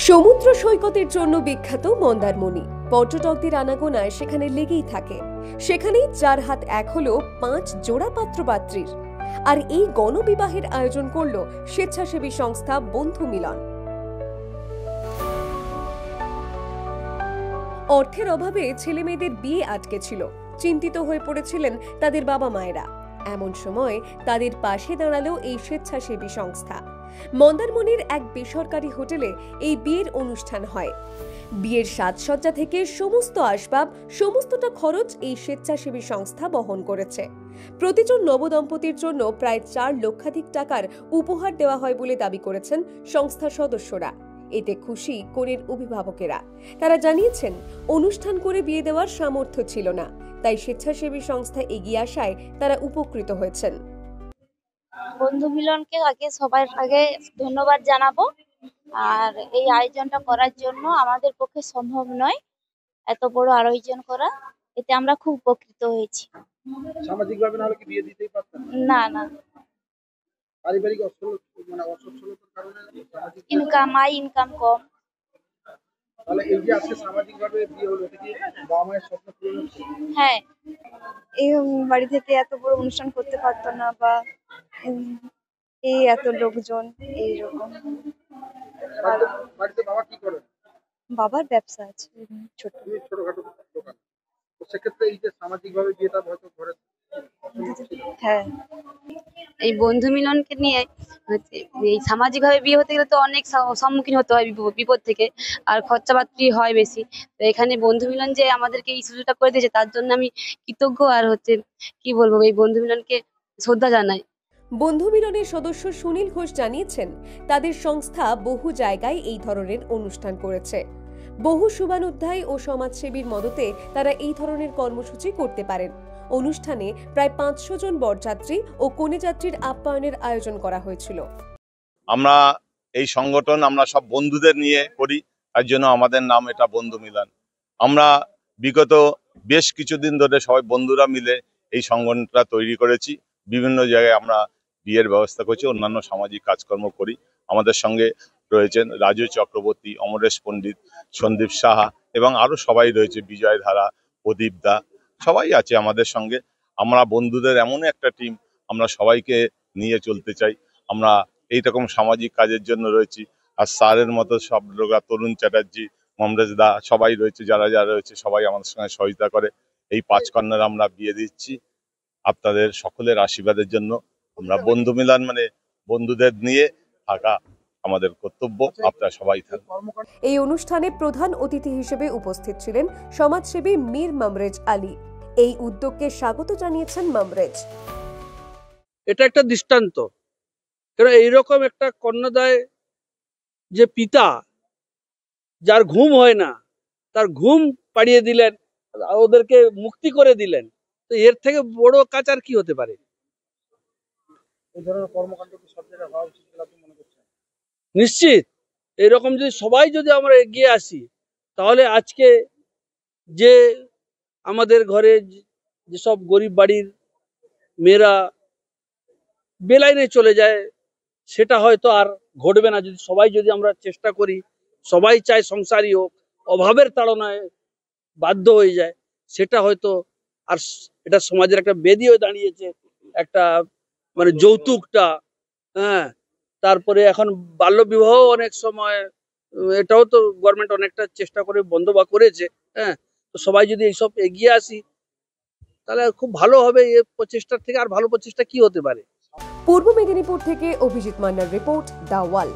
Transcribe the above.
সমুদ্র সৈকতের জন্য বিখ্যাত মন্দারমণি পর্যটকদের আনাগোনায় সেখানে লেগেই থাকে। সেখানেই 4 হাত 1 হলো 5 জোড়া পাত্রপাত্রীর। আর এই গণবিবাহের আয়োজন করল স্বেচ্ছাসেবী সংস্থা বন্ধু মিলন। অর্থের অভাবে ছেলে মেয়েদের বিয়ে আটকে ছিল, চিন্তিত হয়ে পড়েছিলেন তাদের বাবা মায়েরা। এমন সময় তাদের পাশে দাঁড়ালো এই স্বেচ্ছাসেবী সংস্থা। মন্দারমণির এক বেসরকারি হোটেলে এই বিয়ের অনুষ্ঠান হয়। বিয়ের সাজসজ্জা থেকে সমস্ত আসবাব, সমস্তটা খরচ এই স্বেচ্ছাসেবী সংস্থা বহন করেছে। প্রতিজন নবদম্পতির জন্য প্রায় 4 লক্ষাধিক টাকার উপহার দেওয়া হয় বলে দাবি করেছেন সংস্থার সদস্যরা। এতে খুশি কনের অভিভাবকেরা। তারা জানিয়েছেন, অনুষ্ঠান করে বিয়ে দেওয়ার সামর্থ্য ছিল না, তাই স্বেচ্ছাসেবী সংস্থা এগিয়ে আসায় তারা উপকৃত হয়েছেন। বন্ধু মিলনকে সবার আগে ধন্যবাদ জানাবো। আর এই আয়োজনটা করার জন্য আমাদের পক্ষে সম্ভব নয় এত বড় আয়োজন করা, এতে আমরা খুব উপকৃত হয়েছি। সামাজিকভাবে না হলে কি বিয়ে দিতেই পারতেন না না, পারিবারিক অসচ্ছলতার কারণে ইনকাম কম। তাহলে এই যে আজকে সামাজিকভাবে বিয়ে হলো, এটা কি বাবা মায়ের স্বপ্ন পূরণ হচ্ছে? হ্যাঁ, এই বাড়ি থেকে এত বড় অনুষ্ঠান করতে পারতো না, বা এই এত লোকজন এইরকম। বাড়িতে বাবা কি করেন? বাবার ব্যবসা আছে ছোটখাটো দোকান। তো সেক্ষেত্রে এই যে সামাজিকভাবে বিয়েটা হয়তো ঘরে হ্যাঁ, এই বন্ধু মিলনকে নিয়ে এই সামাজিকভাবে বিয়ে হতে গেলে তো অনেক সম্মুখীন হতে হয় বিপদ থেকে, আর খরচাপাতি হয় বেশি। তো এখানে বন্ধু মিলন যে আমাদেরকে এই সুযোগটা করে দিয়েছে, তার জন্য আমি কৃতজ্ঞ। আর কি বলবো, এই বন্ধু মিলনকে শ্রদ্ধা জানাই। বন্ধু মিলনের সদস্য সুনীল ঘোষ জানিয়েছেন, তাদের সংস্থা বহু জায়গায় এই ধরনের অনুষ্ঠান করেছে। বহু শুভানুধ্যায়ী ও সমাজসেবীর মদতে তারা এই ধরনের কর্মসূচি করতে পারেন। অনুষ্ঠানে প্রায় 500 জন বরযাত্রী ও কনেযাত্রীর আপ্যায়নের আয়োজন করা হয়েছিল। আমরা এই সংগঠন আমরা সব বন্ধুদের নিয়ে করি, তার জন্য আমাদের নাম এটা বন্ধু মিলন। আমরা বিগত বেশ কিছুদিন ধরে সবাই বন্ধুরা মিলে এই সংগঠনটা তৈরি করেছি। বিভিন্ন জায়গায় আমরা বিয়ের ব্যবস্থা করছি, অন্যান্য সামাজিক কাজকর্ম করি। আমাদের সঙ্গে রয়েছেন রাজু চক্রবর্তী, অমরেশ পণ্ডিত, সন্দীপ সাহা এবং আরো সবাই রয়েছে, বিজয় ধারা, প্রদীপ দা, সবাই আছে আমাদের সঙ্গে। আমরা বন্ধুদের এমন একটা টিম, আমরা সবাইকে নিয়ে চলতে চাই। আমরা এইরকম সামাজিক কাজের জন্য রয়েছি। আর স্যারের মতো সব লোক, তরুণ চ্যাটার্জি, মমরেশ দা, সবাই রয়েছে, যারা যারা রয়েছে সবাই আমাদের সঙ্গে সহযোগিতা করে। এই 5 কন্যার আমরা বিয়ে দিচ্ছি আপনাদের সকলের আশীর্বাদের জন্য। আমরা বন্ধু মিলন মানে বন্ধুদের নিয়ে থাকা আমাদের কর্তব্য। আপনারা সবাই থাকবেন। এই অনুষ্ঠানে প্রধান অতিথি হিসেবে উপস্থিত ছিলেন সমাজসেবী মীর মমরেজ আলী। এই উদ্যোগকে স্বাগত জানিয়েছেন মমরেজ। এটা একটা দৃষ্টান্ত, কারণ এইরকম একটা কন্যাদায় যে পিতা, যার ঘুম হয় না, তার ঘুম পাড়িয়ে দিলেন, ওদেরকে মুক্তি করে দিলেন। তো এর থেকে বড় কাজ আর কি হতে পারে? এই ধরনের কর্মকাণ্ড কি সব জায়গায় হওয়া উচিত বলে আপনি মনে করছেন? নিশ্চিত এরকম যদি সবাই আমরা এগিয়ে আসি, তাহলে আজকে যে আমাদের ঘরে যেসব গরিব বাড়ির মেয়েরা বেলাইনে চলে যায়, সেটা হয়তো আর ঘটবে না। যদি আমরা চেষ্টা করি, সবাই চায় সংসারী হোক, অভাবের তাড়নায় বাধ্য হয়ে যায়, সেটা হয়তো আর এটা সমাজের একটা বেদি হয়ে দাঁড়িয়েছে। একটা মানে যৌতুকটা, হ্যাঁ, তারপরে এখন বাল্য বিবাহ অনেক সময়, এটাও তো গভর্নমেন্ট অনেকটা চেষ্টা করে বন্ধ বা করেছে। হ্যাঁ, তো সবাই যদি এইসব এগিয়ে আসি, তাহলে খুব ভালো হবে। এই প্রচেষ্টার থেকে আর ভালো প্রচেষ্টা কি হতে পারে? পূর্ব মেদিনীপুর থেকে অভিজিৎ মান্নার রিপোর্ট, দ্য ওয়াল।